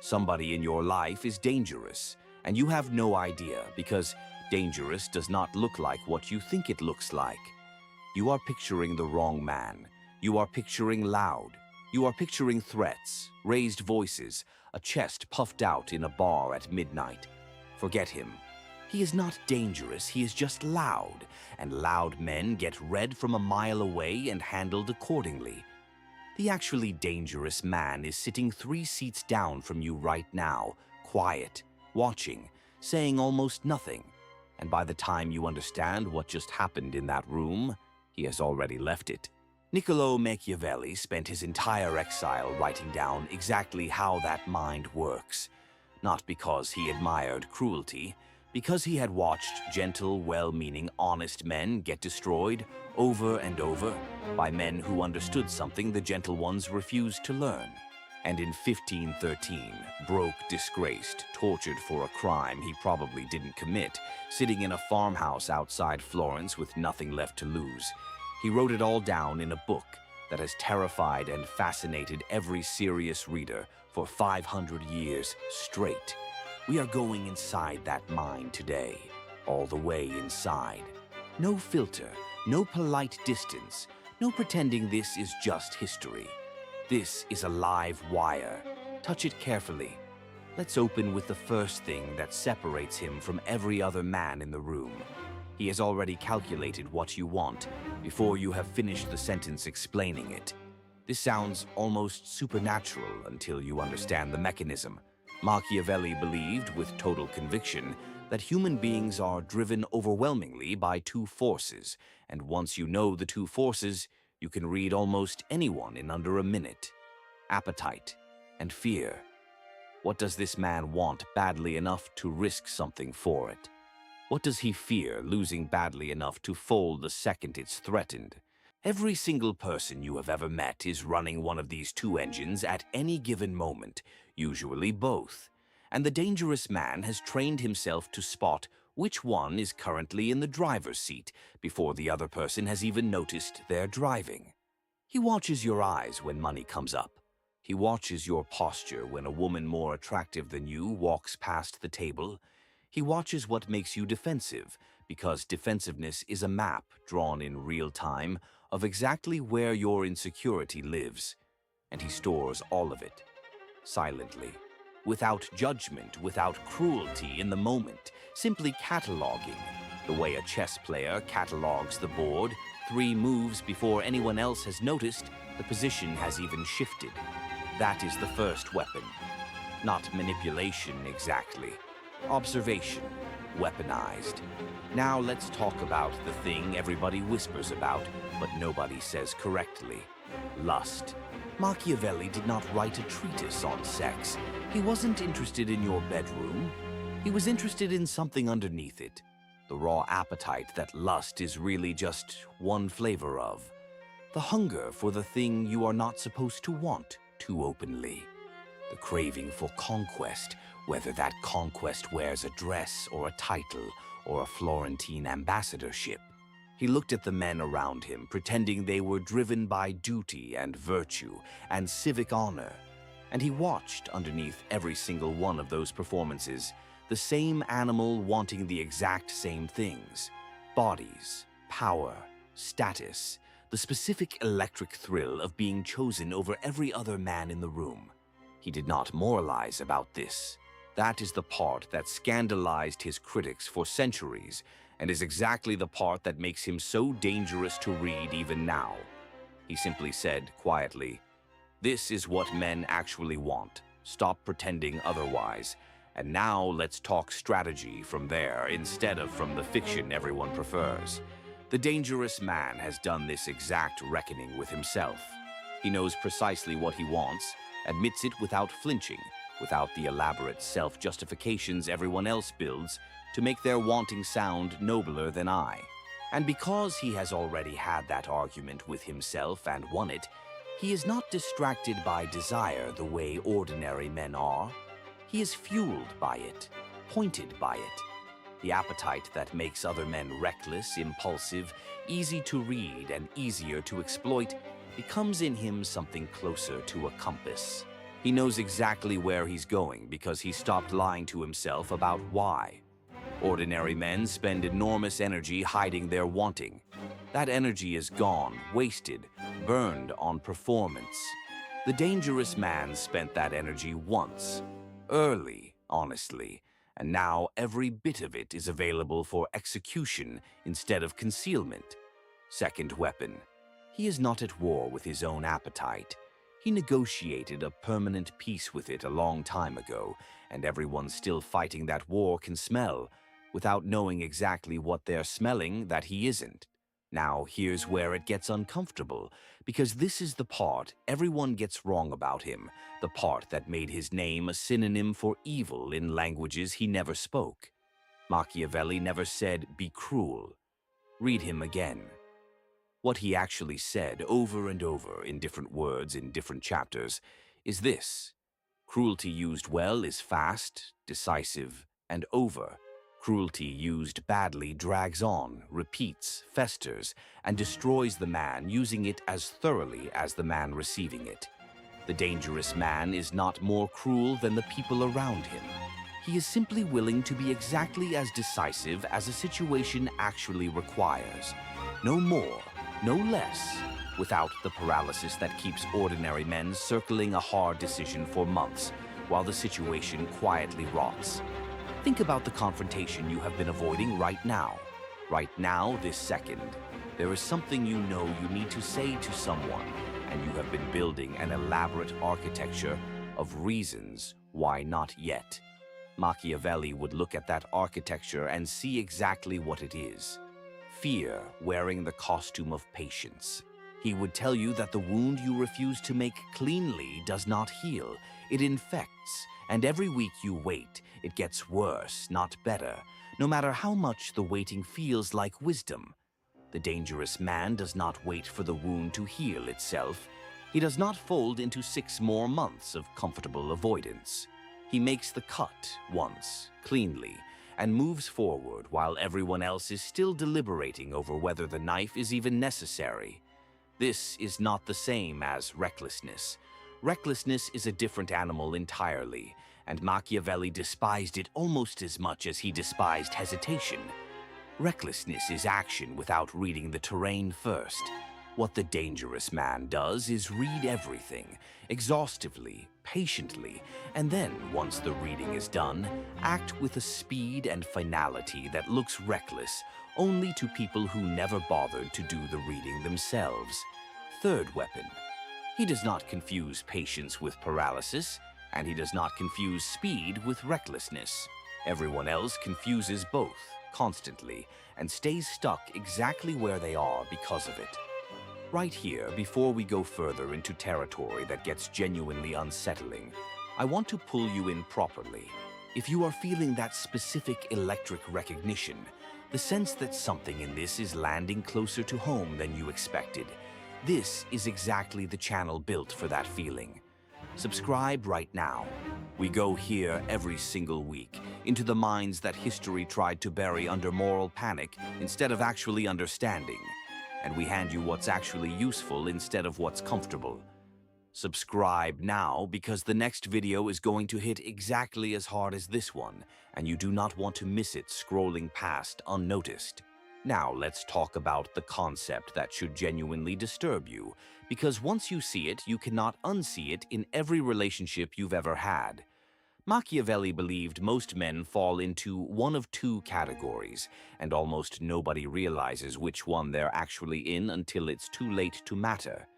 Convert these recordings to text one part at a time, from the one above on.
Somebody in your life is dangerous, and you have no idea because dangerous does not look like what you think it looks like. You are picturing the wrong man. You are picturing loud. You are picturing threats, raised voices, a chest puffed out in a bar at midnight. Forget him. He is not dangerous, he is just loud, and loud men get read from a mile away and handled accordingly. The actually dangerous man is sitting 3 seats down from you right now, quiet, watching, saying almost nothing. And by the time you understand what just happened in that room, he has already left it. Niccolò Machiavelli spent his entire exile writing down exactly how that mind works. Not because he admired cruelty, because he had watched gentle, well-meaning, honest men get destroyed over and over by men who understood something the gentle ones refused to learn. And in 1513, broke, disgraced, tortured for a crime he probably didn't commit, sitting in a farmhouse outside Florence with nothing left to lose, he wrote it all down in a book that has terrified and fascinated every serious reader for 500 years straight. We are going inside that mind today, all the way inside. No filter, no polite distance, no pretending this is just history. This is a live wire. Touch it carefully. Let's open with the first thing that separates him from every other man in the room. He has already calculated what you want before you have finished the sentence explaining it. This sounds almost supernatural until you understand the mechanism. Machiavelli believed with total conviction that human beings are driven overwhelmingly by 2 forces, and once you know the 2 forces, you can read almost anyone in under a minute. Appetite and fear. What does this man want badly enough to risk something for it? What does he fear losing badly enough to fold the second it's threatened? Every single person you have ever met is running one of these 2 engines at any given moment, usually both. And the dangerous man has trained himself to spot which one is currently in the driver's seat before the other person has even noticed they're driving. He watches your eyes when money comes up. He watches your posture when a woman more attractive than you walks past the table. He watches what makes you defensive, because defensiveness is a map drawn in real time of exactly where your insecurity lives. And he stores all of it, silently, without judgment, without cruelty in the moment, simply cataloging, the way a chess player catalogs the board 3 moves before anyone else has noticed the position has even shifted. That is the first weapon. Not manipulation exactly. Observation, weaponized. Now let's talk about the thing everybody whispers about, but nobody says correctly. Lust. Machiavelli did not write a treatise on sex. He wasn't interested in your bedroom. He was interested in something underneath it. The raw appetite that lust is really just one flavor of. The hunger for the thing you are not supposed to want too openly. The craving for conquest, whether that conquest wears a dress or a title or a Florentine ambassadorship. He looked at the men around him, pretending they were driven by duty and virtue and civic honor. And he watched underneath every single one of those performances the same animal wanting the exact same things. Bodies, power, status, the specific electric thrill of being chosen over every other man in the room. He did not moralize about this. That is the part that scandalized his critics for centuries, and is exactly the part that makes him so dangerous to read even now. He simply said quietly, "This is what men actually want. Stop pretending otherwise. And now let's talk strategy from there instead of from the fiction everyone prefers." The dangerous man has done this exact reckoning with himself. He knows precisely what he wants, admits it without flinching, without the elaborate self-justifications everyone else builds to make their wanting sound nobler than I. And because he has already had that argument with himself and won it, he is not distracted by desire the way ordinary men are. He is fueled by it, pointed by it. The appetite that makes other men reckless, impulsive, easy to read, and easier to exploit becomes in him something closer to a compass. He knows exactly where he's going because he stopped lying to himself about why. Ordinary men spend enormous energy hiding their wanting. That energy is gone, wasted, burned on performance. The dangerous man spent that energy once, early, honestly, and now every bit of it is available for execution instead of concealment. Second weapon. He is not at war with his own appetite. He negotiated a permanent peace with it a long time ago, and everyone still fighting that war can smell, without knowing exactly what they're smelling that he isn't. Now, here's where it gets uncomfortable, because this is the part everyone gets wrong about him, the part that made his name a synonym for evil in languages he never spoke. Machiavelli never said, "Be cruel." Read him again. What he actually said over and over in different words in different chapters is this: cruelty used well is fast, decisive, and over. Cruelty used badly drags on, repeats, festers, and destroys the man using it as thoroughly as the man receiving it. The dangerous man is not more cruel than the people around him. He is simply willing to be exactly as decisive as a situation actually requires. No more, no less, without the paralysis that keeps ordinary men circling a hard decision for months, while the situation quietly rots. Think about the confrontation you have been avoiding right now. Right now, this second. There is something you know you need to say to someone, and you have been building an elaborate architecture of reasons why not yet. Machiavelli would look at that architecture and see exactly what it is. Fear wearing the costume of patience. He would tell you that the wound you refuse to make cleanly does not heal. It infects, and every week you wait, it gets worse, not better, no matter how much the waiting feels like wisdom. The dangerous man does not wait for the wound to heal itself. He does not fold into 6 more months of comfortable avoidance. He makes the cut once, cleanly, and moves forward while everyone else is still deliberating over whether the knife is even necessary. This is not the same as recklessness. Recklessness is a different animal entirely, and Machiavelli despised it almost as much as he despised hesitation. Recklessness is action without reading the terrain first. What the dangerous man does is read everything, exhaustively, patiently, and then, once the reading is done, act with a speed and finality that looks reckless only to people who never bothered to do the reading themselves. Third weapon. He does not confuse patience with paralysis, and he does not confuse speed with recklessness. Everyone else confuses both, constantly, and stays stuck exactly where they are because of it. Right here, before we go further into territory that gets genuinely unsettling, I want to pull you in properly. If you are feeling that specific electric recognition, the sense that something in this is landing closer to home than you expected, this is exactly the channel built for that feeling. Subscribe right now. We go here every single week, into the minds that history tried to bury under moral panic instead of actually understanding. And we hand you what's actually useful instead of what's comfortable. Subscribe now because the next video is going to hit exactly as hard as this one, and you do not want to miss it scrolling past unnoticed. Now let's talk about the concept that should genuinely disturb you, because once you see it, you cannot unsee it in every relationship you've ever had. Machiavelli believed most men fall into one of 2 categories, and almost nobody realizes which one they're actually in until it's too late to matter.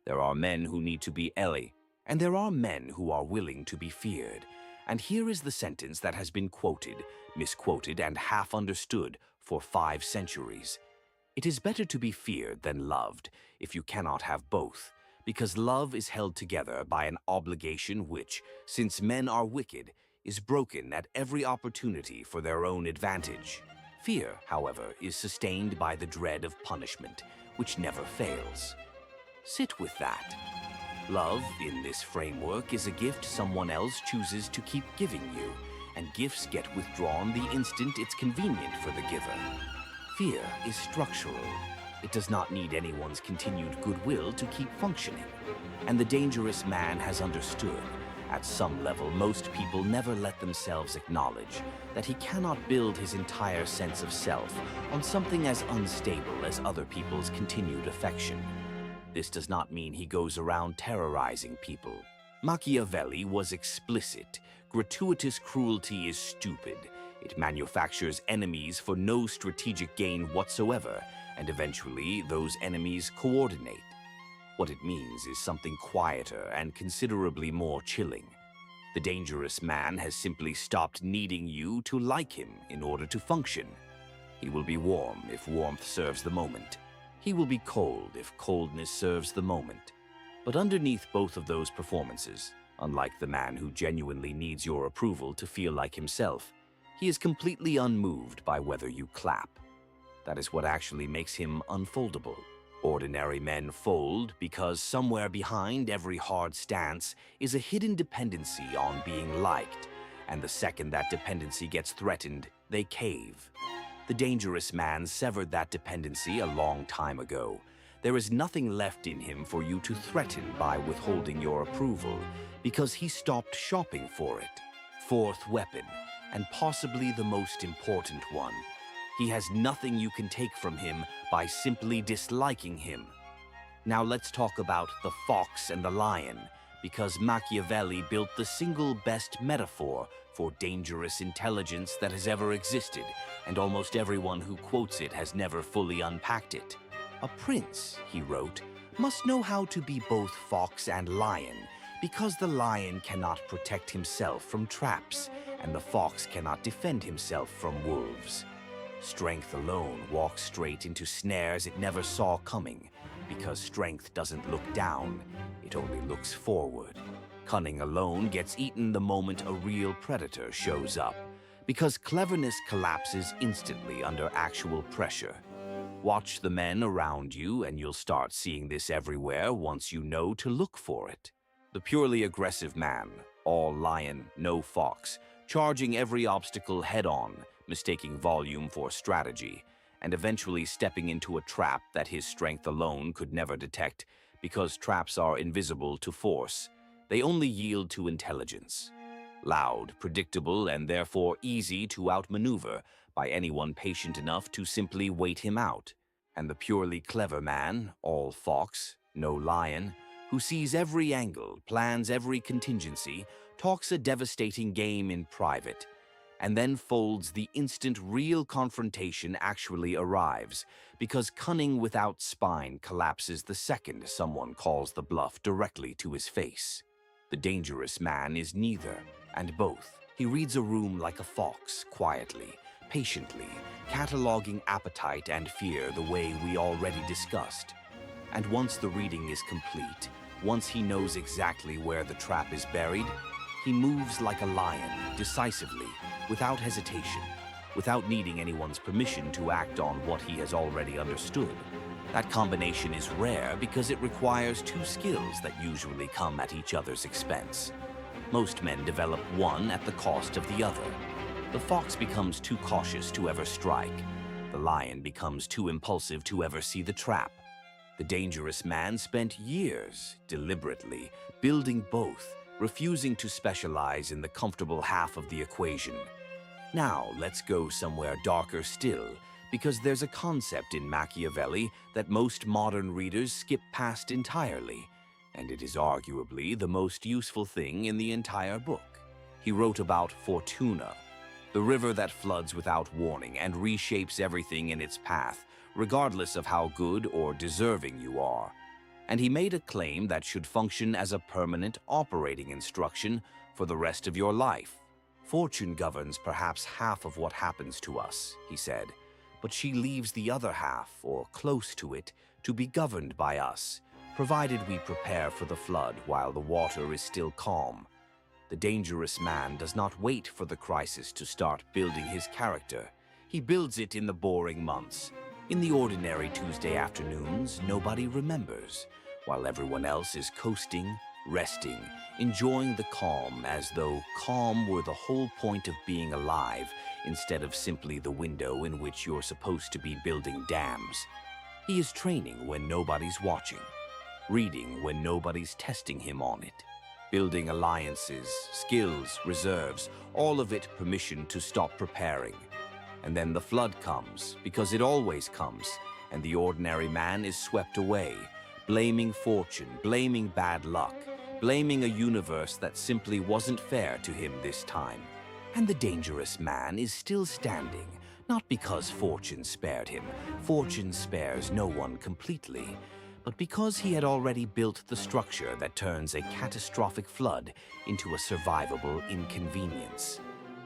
There are men who need to be Ellie, and there are men who are willing to be feared. And here is the sentence that has been quoted, misquoted, and half understood for 5 centuries. It is better to be feared than loved, if you cannot have both, because love is held together by an obligation which, since men are wicked, is broken at every opportunity for their own advantage. Fear, however, is sustained by the dread of punishment, which never fails. Sit with that. Love, in this framework, is a gift someone else chooses to keep giving you, and gifts get withdrawn the instant it's convenient for the giver. Fear is structural. It does not need anyone's continued goodwill to keep functioning. And the dangerous man has understood At some level, most people never let themselves acknowledge that he cannot build his entire sense of self on something as unstable as other people's continued affection. This does not mean he goes around terrorizing people. Machiavelli was explicit. Gratuitous cruelty is stupid. It manufactures enemies for no strategic gain whatsoever, and eventually those enemies coordinate. What it means is something quieter and considerably more chilling. The dangerous man has simply stopped needing you to like him in order to function. He will be warm if warmth serves the moment. He will be cold if coldness serves the moment. But underneath both of those performances, unlike the man who genuinely needs your approval to feel like himself, he is completely unmoved by whether you clap. That is what actually makes him unfoldable. Ordinary men fold because somewhere behind every hard stance is a hidden dependency on being liked, and the second that dependency gets threatened, they cave. The dangerous man severed that dependency a long time ago. There is nothing left in him for you to threaten by withholding your approval, because he stopped shopping for it. Fourth weapon, and possibly the most important one. He has nothing you can take from him by simply disliking him. Now let's talk about the fox and the lion, because Machiavelli built the single best metaphor for dangerous intelligence that has ever existed, and almost everyone who quotes it has never fully unpacked it. A prince, he wrote, must know how to be both fox and lion, because the lion cannot protect himself from traps, and the fox cannot defend himself from wolves. Strength alone walks straight into snares it never saw coming, because strength doesn't look down, it only looks forward. Cunning alone gets eaten the moment a real predator shows up, because cleverness collapses instantly under actual pressure. Watch the men around you and you'll start seeing this everywhere once you know to look for it. The purely aggressive man, all lion, no fox, charging every obstacle head-on, mistaking volume for strategy, and eventually stepping into a trap that his strength alone could never detect, because traps are invisible to force. They only yield to intelligence. Loud, predictable, and therefore easy to outmaneuver by anyone patient enough to simply wait him out. And the purely clever man, all fox, no lion, who sees every angle, plans every contingency, talks a devastating game in private, and then folds the instant real confrontation actually arrives, because cunning without spine collapses the second someone calls the bluff directly to his face. The dangerous man is neither, and both. He reads a room like a fox, quietly, patiently, cataloging appetite and fear the way we already discussed. And once the reading is complete, once he knows exactly where the trap is buried, he moves like a lion, decisively, without hesitation, without needing anyone's permission to act on what he has already understood. That combination is rare because it requires two skills that usually come at each other's expense. Most men develop one at the cost of the other. The fox becomes too cautious to ever strike. The lion becomes too impulsive to ever see the trap. The dangerous man spent years, deliberately, building both, refusing to specialize in the comfortable half of the equation. Now, let's go somewhere darker still, because there's a concept in Machiavelli that most modern readers skip past entirely, and it is arguably the most useful thing in the entire book. He wrote about Fortuna, the river that floods without warning and reshapes everything in its path, regardless of how good or deserving you are. And he made a claim that should function as a permanent operating instruction for the rest of your life. Fortune governs perhaps half of what happens to us, he said, but she leaves the other half, or close to it, to be governed by us, provided we prepare for the flood while the water is still calm. The dangerous man does not wait for the crisis to start building his character. He builds it in the boring months. In the ordinary Tuesday afternoons, nobody remembers, while everyone else is coasting, resting, enjoying the calm as though calm were the whole point of being alive, instead of simply the window in which you're supposed to be building dams. He is training when nobody's watching, reading when nobody's testing him on it, building alliances, skills, reserves, all of it permission to stop preparing. And then the flood comes, because it always comes, and the ordinary man is swept away, blaming fortune, blaming bad luck, blaming a universe that simply wasn't fair to him this time. And the dangerous man is still standing, not because fortune spared him. Fortune spares no one completely, but because he had already built the structure that turns a catastrophic flood into a survivable inconvenience.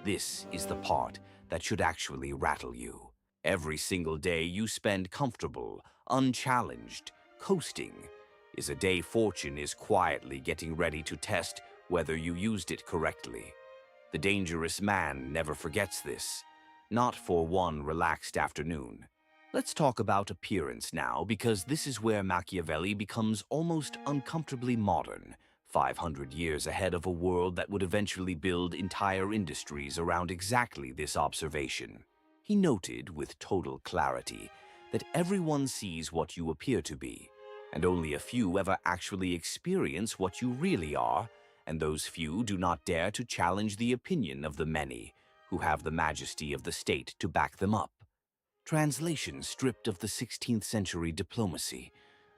This is the part that should actually rattle you. Every single day you spend comfortable, unchallenged, coasting, is a day fortune is quietly getting ready to test whether you used it correctly. The dangerous man never forgets this, not for one relaxed afternoon. Let's talk about appearance now, because this is where Machiavelli becomes almost uncomfortably modern, 500 years ahead of a world that would eventually build entire industries around exactly this observation. He noted with total clarity that everyone sees what you appear to be, and only a few ever actually experience what you really are, and those few do not dare to challenge the opinion of the many, who have the majesty of the state to back them up. Translation stripped of the 16th century diplomacy.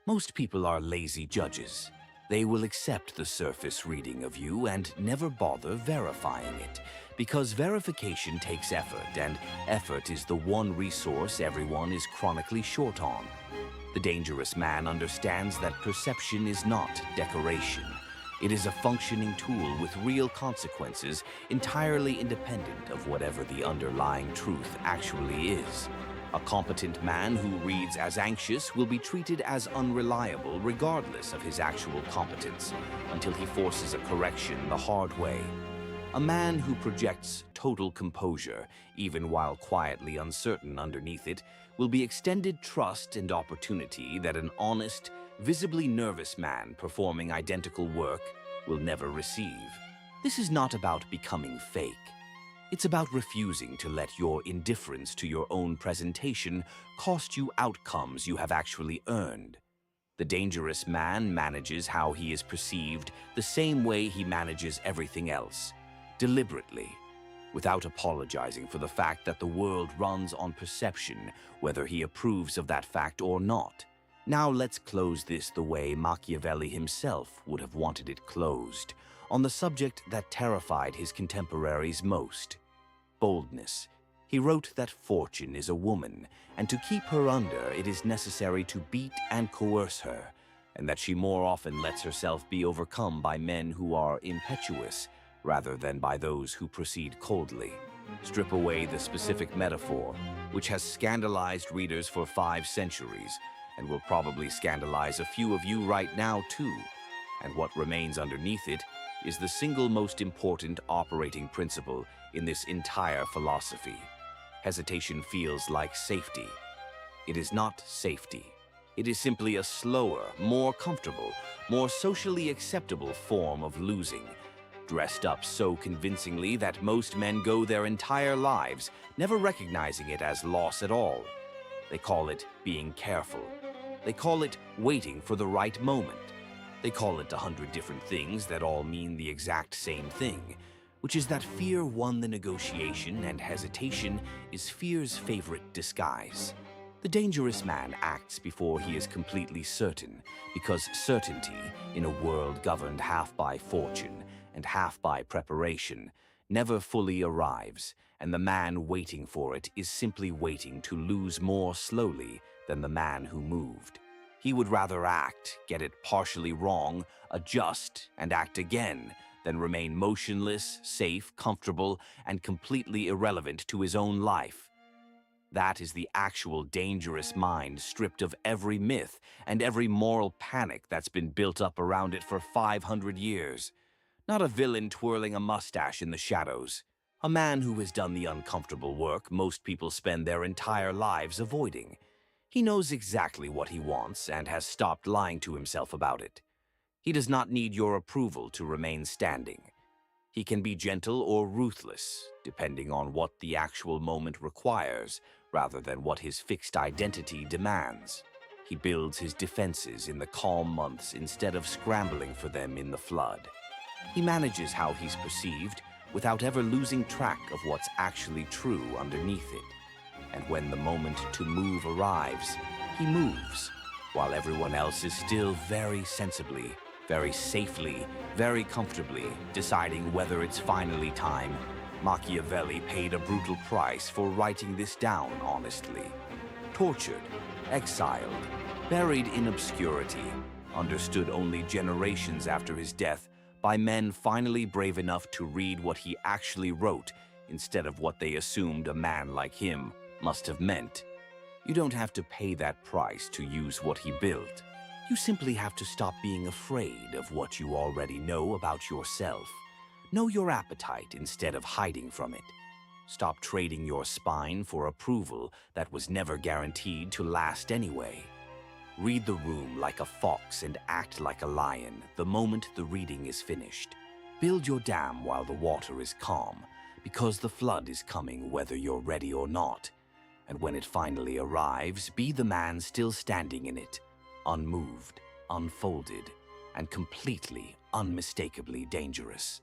Most people are lazy judges. They will accept the surface reading of you and never bother verifying it, because verification takes effort, and effort is the one resource everyone is chronically short on. The dangerous man understands that perception is not decoration. It is a functioning tool with real consequences, entirely independent of whatever the underlying truth actually is. A competent man who reads as anxious will be treated as unreliable regardless of his actual competence, until he forces a correction the hard way. A man who projects total composure, even while quietly uncertain underneath it, will be extended trust and opportunity that an honest, visibly nervous man performing identical work will never receive. This is not about becoming fake. It's about refusing to let your indifference to your own presentation cost you outcomes you have actually earned. The dangerous man manages how he is perceived the same way he manages everything else, deliberately, without apologizing for the fact that the world runs on perception, whether he approves of that fact or not. Now let's close this the way Machiavelli himself would have wanted it closed, on the subject that terrified his contemporaries most: boldness. He wrote that fortune is a woman, and to keep her under it is necessary to beat and coerce her, and that she more often lets herself be overcome by men who are impetuous, rather than by those who proceed coldly. Strip away the specific metaphor, which has scandalized readers for 5 centuries, and will probably scandalize a few of you right now too. And what remains underneath it is the single most important operating principle in this entire philosophy. Hesitation feels like safety. It is not safety. It is simply a slower, more comfortable, more socially acceptable form of losing, dressed up so convincingly that most men go their entire lives never recognizing it as loss at all. They call it being careful. They call it waiting for the right moment. They call it 100 different things that all mean the exact same thing, which is that fear won the negotiation and hesitation is fear's favorite disguise. The dangerous man acts before he is completely certain, because certainty, in a world governed half by fortune and half by preparation, never fully arrives, and the man waiting for it is simply waiting to lose more slowly than the man who moved. He would rather act, get it partially wrong, adjust, and act again, than remain motionless, safe, comfortable, and completely irrelevant to his own life. That is the actual dangerous mind, stripped of every myth and every moral panic that's been built up around it for 500 years. Not a villain twirling a mustache in the shadows. A man who has done the uncomfortable work most people spend their entire lives avoiding. He knows exactly what he wants and has stopped lying to himself about it. He does not need your approval to remain standing. He can be gentle or ruthless, depending on what the actual moment requires, rather than what his fixed identity demands. He builds his defenses in the calm months instead of scrambling for them in the flood. He manages how he's perceived without ever losing track of what's actually true underneath it. And when the moment to move arrives, he moves, while everyone else is still very sensibly, very safely, very comfortably deciding whether it's finally time. Machiavelli paid a brutal price for writing this down honestly. Tortured, exiled, buried in obscurity, understood only generations after his death by men finally brave enough to read what he actually wrote instead of what they assumed a man like him must have meant. You don't have to pay that price to use what he built. You simply have to stop being afraid of what you already know about yourself. Know your appetite instead of hiding from it. Stop trading your spine for approval that was never guaranteed to last anyway. Read the room like a fox and act like a lion the moment the reading is finished. Build your dam while the water is calm, because the flood is coming whether you're ready or not. And when it finally arrives, be the man still standing in it, unmoved, unfolded, and completely, unmistakably dangerous.